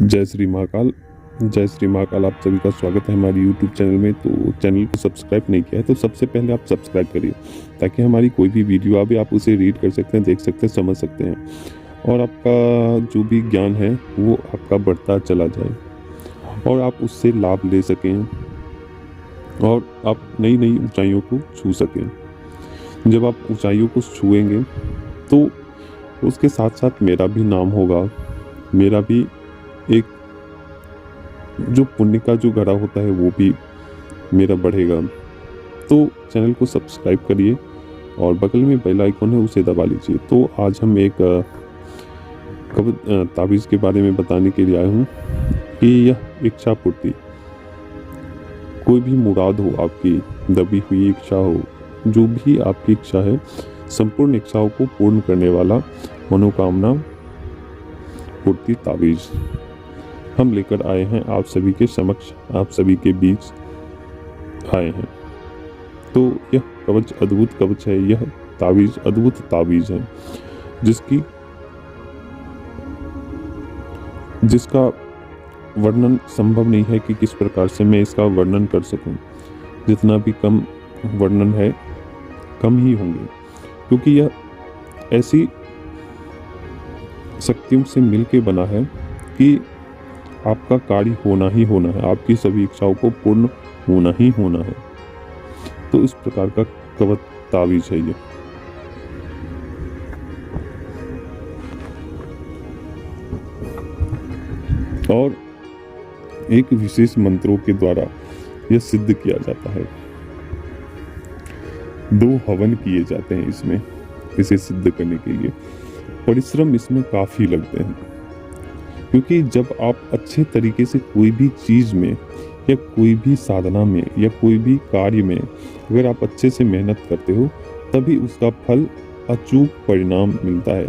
जय श्री महाकाल। जय श्री महाकाल। आप सभी का स्वागत है हमारी YouTube चैनल में। तो चैनल को सब्सक्राइब नहीं किया है तो सबसे पहले आप सब्सक्राइब करिए, ताकि हमारी कोई भी वीडियो आवे आप उसे रीड कर सकते हैं, देख सकते हैं, समझ सकते हैं और आपका जो भी ज्ञान है वो आपका बढ़ता चला जाए और आप उससे लाभ ले सकें और आप नई नई ऊंचाइयों को छू सकें। जब आप ऊंचाइयों को छुएंगे तो उसके साथ साथ मेरा भी नाम होगा, मेरा भी एक जो पुण्य का जो घड़ा होता है वो भी मेरा बढ़ेगा। तो चैनल को सब्सक्राइब करिए और बगल में बेल आइकन है उसे दबा लीजिए। तो आज हम एक ताबीज़ के बारे में बताने के लिए आए हूँ कि यह इच्छा पूर्ति, कोई भी मुराद हो, आपकी दबी हुई इच्छा हो, जो भी आपकी इच्छा है, संपूर्ण इच्छाओं को पूर्ण करने वाला मनोकामना पूर्ति ताबीज़ हम लेकर आए हैं, आप सभी के समक्ष, आप सभी के बीच आए हैं। तो यह कवच अद्भुत कवच है, यह ताबीज़ अद्भुत ताबीज़ है जिसका वर्णन संभव नहीं है कि किस प्रकार से मैं इसका वर्णन कर सकूं। जितना भी कम वर्णन है कम ही होंगे, क्योंकि यह ऐसी शक्तियों से मिलके बना है कि आपका कार्य होना ही होना है, आपकी सभी इच्छाओं को पूर्ण होना ही होना है। तो इस प्रकार का कवच ताबीज़ है ये। और एक विशेष मंत्रों के द्वारा यह सिद्ध किया जाता है। 2 हवन किए जाते हैं इसमें, इसे सिद्ध करने के लिए परिश्रम इसमें काफ़ी लगते हैं, क्योंकि जब आप अच्छे तरीके से कोई भी चीज़ में या कोई भी साधना में या कोई भी कार्य में अगर आप अच्छे से मेहनत करते हो, तभी उसका फल अचूक परिणाम मिलता है,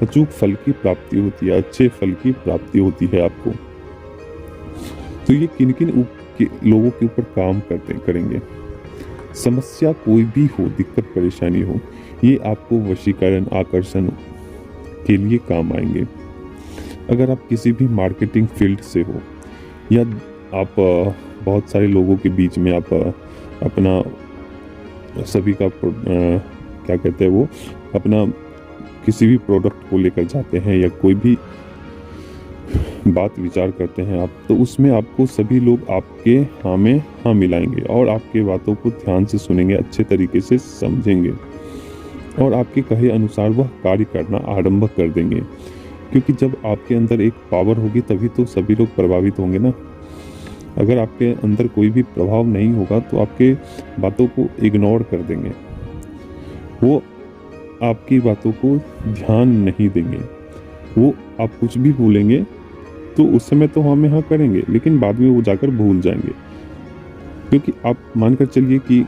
अचूक फल की प्राप्ति होती है, अच्छे फल की प्राप्ति होती है आपको। तो ये किन किन लोगों के ऊपर काम करेंगे, समस्या कोई भी हो, दिक्कत परेशानी हो, ये आपको वशीकरण आकर्षण के लिए काम आएंगे। अगर आप किसी भी मार्केटिंग फील्ड से हो या आप बहुत सारे लोगों के बीच में आप अपना सभी का क्या कहते हैं वो अपना किसी भी प्रोडक्ट को लेकर जाते हैं या कोई भी बात विचार करते हैं आप, तो उसमें आपको सभी लोग आपके हाँ में हाँ मिलाएंगे और आपके बातों को ध्यान से सुनेंगे, अच्छे तरीके से समझेंगे और आपके कहे अनुसार वह कार्य करना आरंभ कर देंगे। क्योंकि जब आपके अंदर एक पावर होगी तभी तो सभी लोग प्रभावित होंगे ना। अगर आपके अंदर कोई भी प्रभाव नहीं होगा तो आपके बातों को इग्नोर कर देंगे, वो आपकी बातों को ध्यान नहीं देंगे, वो आप कुछ भी बोलेंगे तो उस समय तो हाँ में हाँ करेंगे, लेकिन बाद में वो जाकर भूल जाएंगे। क्योंकि आप मानकर चलिए कि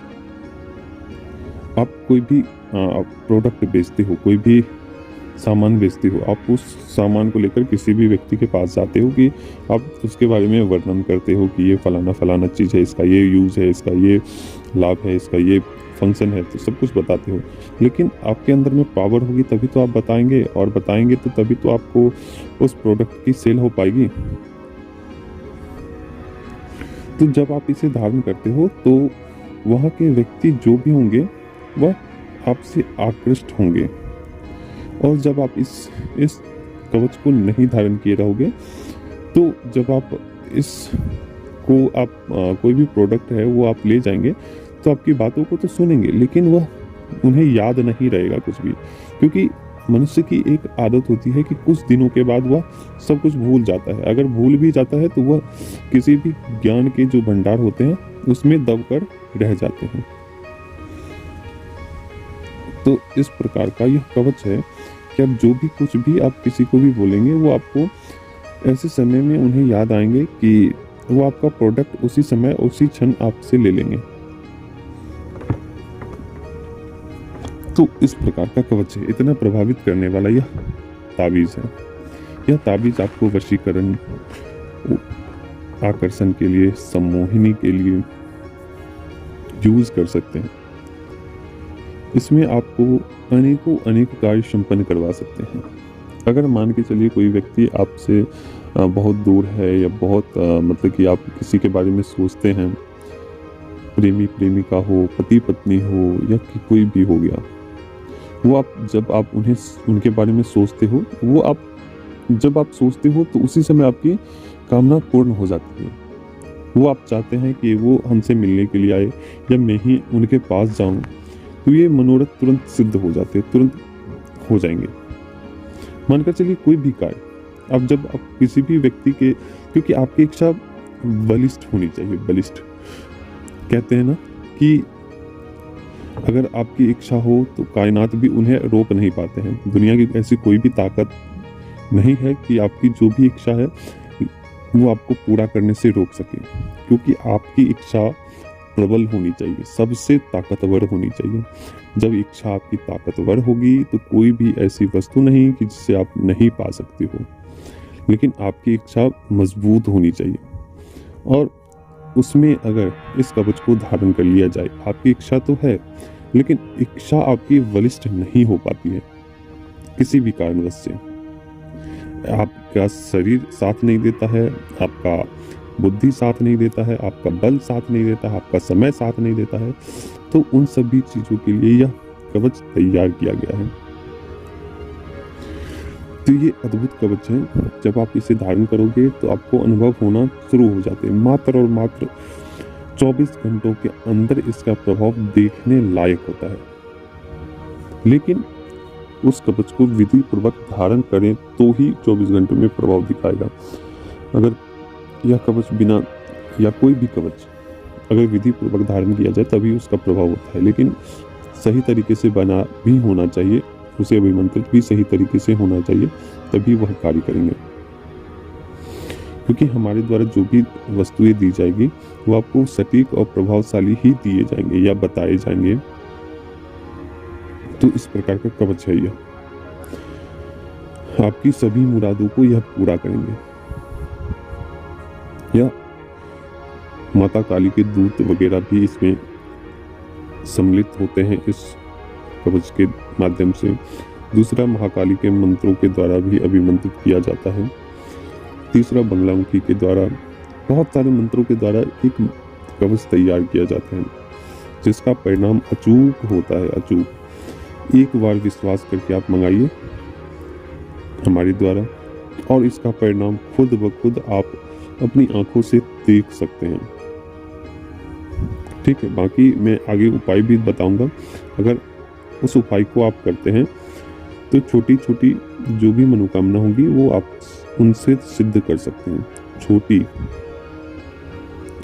आप कोई भी प्रोडक्ट बेचते हो, कोई भी सामान बेचते हो, आप उस सामान को लेकर किसी भी व्यक्ति के पास जाते हो कि आप उसके बारे में वर्णन करते हो कि ये फलाना फलाना चीज़ है, इसका ये यूज़ है, इसका ये लाभ है, इसका ये फंक्शन है, तो सब कुछ बताते हो। लेकिन आपके अंदर में पावर होगी तभी तो आप बताएंगे, और बताएंगे तो तभी तो आपको उस प्रोडक्ट की सेल हो पाएगी। तो जब आप इसे धारण करते हो तो वहाँ के व्यक्ति जो भी होंगे वह आपसे आकृष्ट होंगे। और जब आप इस कवच को नहीं धारण किए रहोगे तो जब आप कोई भी प्रोडक्ट है वो आप ले जाएंगे तो आपकी बातों को तो सुनेंगे, लेकिन वह उन्हें याद नहीं रहेगा कुछ भी। क्योंकि मनुष्य की एक आदत होती है कि कुछ दिनों के बाद वह सब कुछ भूल जाता है। अगर भूल भी जाता है तो वह किसी भी ज्ञान के जो भंडार होते हैं उसमें दबकर रह जाते हैं। तो इस प्रकार का यह कवच है कि अब जो भी कुछ भी आप किसी को भी बोलेंगे वो आपको ऐसे समय में उन्हें याद आएंगे कि वो आपका प्रोडक्ट उसी समय उसी क्षण आपसे ले लेंगे। तो इस प्रकार का कवच है, इतना प्रभावित करने वाला यह ताबीज़ है। यह ताबीज़ आपको वशीकरण, आकर्षण के लिए, सम्मोहिनी के लिए यूज कर सकते हैं। इसमें आपको अनेक कार्य संपन्न करवा सकते हैं। अगर मान के चलिए कोई व्यक्ति आपसे बहुत दूर है या बहुत मतलब कि आप किसी के बारे में सोचते हैं, प्रेमी प्रेमिका हो, पति पत्नी हो या कि कोई भी हो गया, वो आप जब आप उनके बारे में सोचते हो, वो आप जब आप सोचते हो तो उसी समय आपकी कामना पूर्ण हो जाती है। वो आप चाहते हैं कि वो हमसे मिलने के लिए आए या मैं ही उनके पास जाऊं, तो ये मनोरथ तुरंत सिद्ध हो जाते हैं, तुरंत हो जाएंगे। मानकर चलिए कोई भी कार्य जब आप किसी भी व्यक्ति के, क्योंकि आपकी इच्छा बलिष्ठ होनी चाहिए। बलिष्ठ कहते हैं ना कि अगर आपकी इच्छा हो तो कायनात भी उन्हें रोक नहीं पाते हैं। दुनिया की ऐसी कोई भी ताकत नहीं है कि आपकी जो भी इच्छा है वो आपको पूरा करने से रोक सके, क्योंकि आपकी इच्छा प्रबल होनी चाहिए, सबसे ताकतवर होनी चाहिए। जब इच्छा आपकी ताकतवर होगी तो कोई भी ऐसी वस्तु नहीं कि जिसे आप नहीं पा सकते हो, लेकिन आपकी इच्छा मजबूत होनी चाहिए। और उसमें अगर इस कवच को धारण कर लिया जाए, आपकी इच्छा तो है लेकिन इच्छा आपकी बलिष्ठ नहीं हो पाती है किसी भी कारणवश से। आपका शरीर साथ नहीं देता है, आपका बुद्धि साथ नहीं देता है, आपका बल साथ नहीं देता है, आपका समय साथ नहीं देता है, तो उन सभी चीजों के लिए यह कवच तैयार किया गया है। तो ये अद्भुत कवच है। जब आप इसे धारण करोगे तो आपको अनुभव होना शुरू हो जाते हैं। मात्र और मात्र 24 घंटों के अंदर इसका प्रभाव देखने लायक होता है। लेकिन उस कवच को विधि पूर्वक धारण करें तो ही 24 घंटे में प्रभाव दिखाएगा। अगर यह कवच बिना, या कोई भी कवच अगर विधि पूर्वक धारण किया जाए तभी उसका प्रभाव होता है, लेकिन सही तरीके से बना भी होना चाहिए, उसे अभिमंत्रित भी सही तरीके से होना चाहिए, तभी वह कार्य करेंगे। क्योंकि हमारे द्वारा जो भी वस्तुएं दी जाएगी वो आपको सटीक और प्रभावशाली ही दिए जाएंगे या बताए जाएंगे। तो इस प्रकार का कवच है यह, आपकी सभी मुरादों को यह पूरा करेंगे। या माता काली के दूत वगैरह भी इसमें सम्मिलित होते हैं इस कवच के माध्यम से। दूसरा, महाकाली के मंत्रों के द्वारा भी अभिमंत्रित किया जाता है। तीसरा, बंगलामुखी के द्वारा, बहुत सारे मंत्रों के द्वारा एक कवच तैयार किया जाता है जिसका परिणाम अचूक होता है। अचूक एक बार विश्वास करके आप मंगाइए हमारे द्वारा, और इसका परिणाम खुद ब खुद आप अपनी आंखों से देख सकते हैं। ठीक है, बाकी मैं आगे उपाय भी बताऊंगा। अगर उस उपाय को आप करते हैं तो छोटी छोटी जो भी मनोकामना होगी वो आप उनसे सिद्ध कर सकते हैं, छोटी।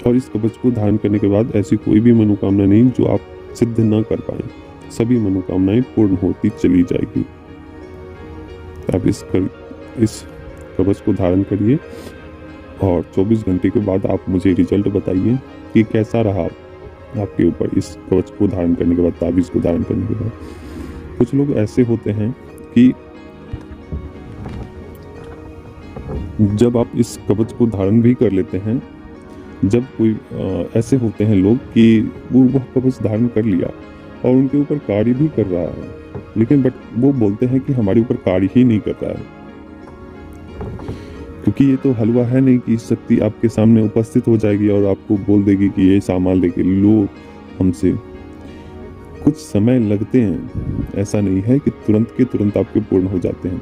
और इस कवच को धारण करने के बाद ऐसी कोई भी मनोकामना नहीं जो आप सिद्ध ना कर पाए, सभी मनोकामनाएं पूर्ण होती चली जाएगी। आप इस कवच को धारण करिए और 24 घंटे के बाद आप मुझे रिजल्ट बताइए कि कैसा रहा आपके ऊपर इस कवच को धारण करने के बाद, ताबीज को धारण करने के बाद। कुछ लोग ऐसे होते हैं कि जब आप इस कवच को धारण भी कर लेते हैं, जब कोई ऐसे होते हैं लोग कि वह कवच धारण कर लिया और उनके ऊपर कार्य भी कर रहा है, लेकिन बट वो बोलते हैं कि हमारे ऊपर कार्य ही नहीं कर रहा है, क्योंकि ये तो हलवा है नहीं कि शक्ति आपके सामने उपस्थित हो जाएगी और आपको बोल देगी कि ये सामान लेके लो हमसे। कुछ समय लगते हैं, ऐसा नहीं है कि तुरंत के तुरंत आपके पूर्ण हो जाते हैं।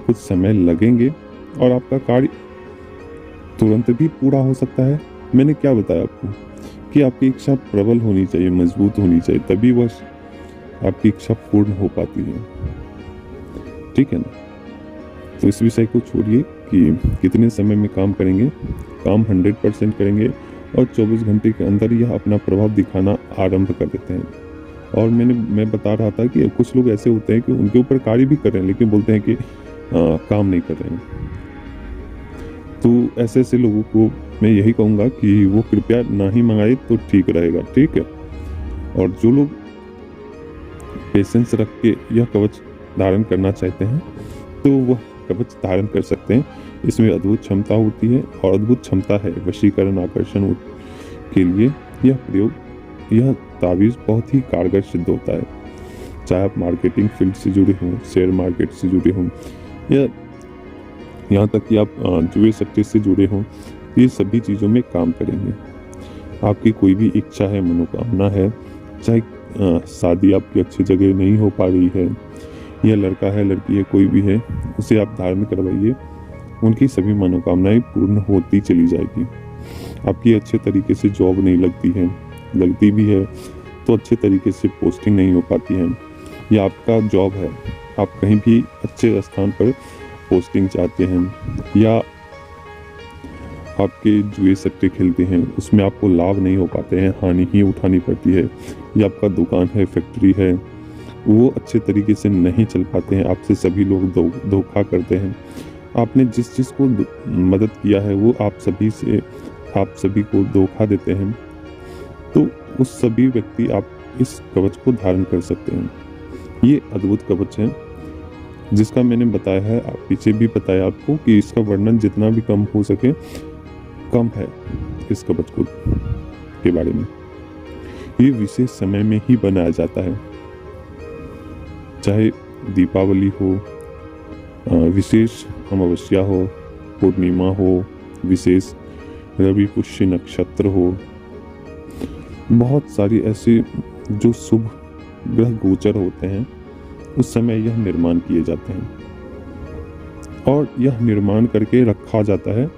कुछ समय लगेंगे और आपका कार्य तुरंत भी पूरा हो सकता है। मैंने क्या बताया आपको कि आपकी इच्छा प्रबल होनी चाहिए, मजबूत होनी चाहिए, तभी वह आपकी इच्छा पूर्ण हो पाती है। ठीक है ना? तो इस विषय को छोड़िए कि कितने समय में काम करेंगे। काम 100% करेंगे और 24 घंटे के अंदर यह अपना प्रभाव दिखाना आरंभ कर देते हैं। और मैं बता रहा था कि कुछ लोग ऐसे होते हैं कि उनके ऊपर कार्य भी कर रहे हैं लेकिन बोलते हैं कि काम नहीं कर रहे हैं। तो ऐसे लोगों को मैं यही कहूँगा कि वो कृपया ना ही मंगाए तो ठीक रहेगा। ठीक है? और जो लोग पेशेंस रख के यह कवच धारण करना चाहते हैं तो वह कवच धारण कर सकते हैं। इसमें अद्भुत क्षमता होती है और अद्भुत क्षमता है वशीकरण, आकर्षण के लिए। यह ताबीज़ बहुत ही कारगर सिद्ध होता है, चाहे आप मार्केटिंग फील्ड से जुड़े हों, शेयर मार्केट से जुड़े हों, या यहाँ तक कि आप जुए सट्टे से जुड़े हों, ये सभी चीज़ों में काम करेंगे। आपकी कोई भी इच्छा है, मनोकामना है, चाहे शादी आपकी अच्छी जगह नहीं हो पा रही है, या लड़का है लड़की है कोई भी है, उसे आप धारण करवाइए, उनकी सभी मनोकामनाएं पूर्ण होती चली जाएगी। आपकी अच्छे तरीके से जॉब नहीं लगती है, लगती भी है तो अच्छे तरीके से पोस्टिंग नहीं हो पाती है, या आपका जॉब है, आप कहीं भी अच्छे स्थान पर पोस्टिंग चाहते हैं, या आपके जुए सट्टे खेलते हैं उसमें आपको लाभ नहीं हो पाते हैं, हानि ही उठानी पड़ती है, या आपका दुकान है, फैक्ट्री है, वो अच्छे तरीके से नहीं चल पाते हैं, आपसे सभी लोग धोखा करते हैं, आपने जिस चीज़ को मदद किया है वो आप सभी को धोखा देते हैं, तो उस सभी व्यक्ति आप इस कवच को धारण कर सकते हैं। ये अद्भुत कवच है जिसका मैंने बताया है, पीछे भी बताया आपको कि इसका वर्णन जितना भी कम हो सके कम है इस कवच को के बारे में। ये विशेष समय में ही बनाया जाता है, चाहे दीपावली हो, विशेष अमावस्या हो, पूर्णिमा हो, विशेष रवि पुष्य नक्षत्र हो, बहुत सारी ऐसे जो शुभ ग्रह गोचर होते हैं उस समय यह निर्माण किए जाते हैं, और यह निर्माण करके रखा जाता है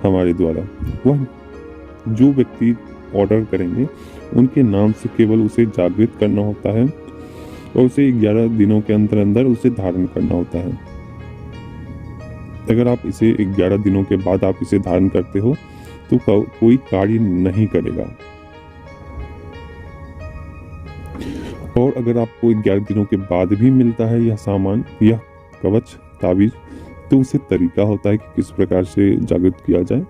हमारे द्वारा। वह जो व्यक्ति ऑर्डर करेंगे उनके नाम से केवल उसे जागृत करना होता है, और उसे 11 दिनों के अंदर अंदर उसे धारण करना होता है। अगर आप इसे 11 दिनों के बाद आप इसे धारण करते हो तो कोई कार्य नहीं करेगा, और अगर आपको 11 दिनों के बाद भी मिलता है यह सामान, यह कवच ताबीज, तो उसे तरीका होता है कि किस प्रकार से जागृत किया जाए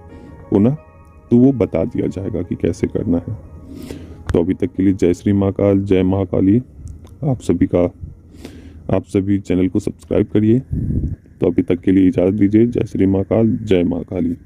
पुनः, तो वो बता दिया जाएगा कि कैसे करना है। तो अभी तक के लिए जय श्री महाकाल, जय महाकाली। आप सभी चैनल को सब्सक्राइब करिए। तो अभी तक के लिए इजाज़त दीजिए। जय श्री महाकाल, जय महाकाली।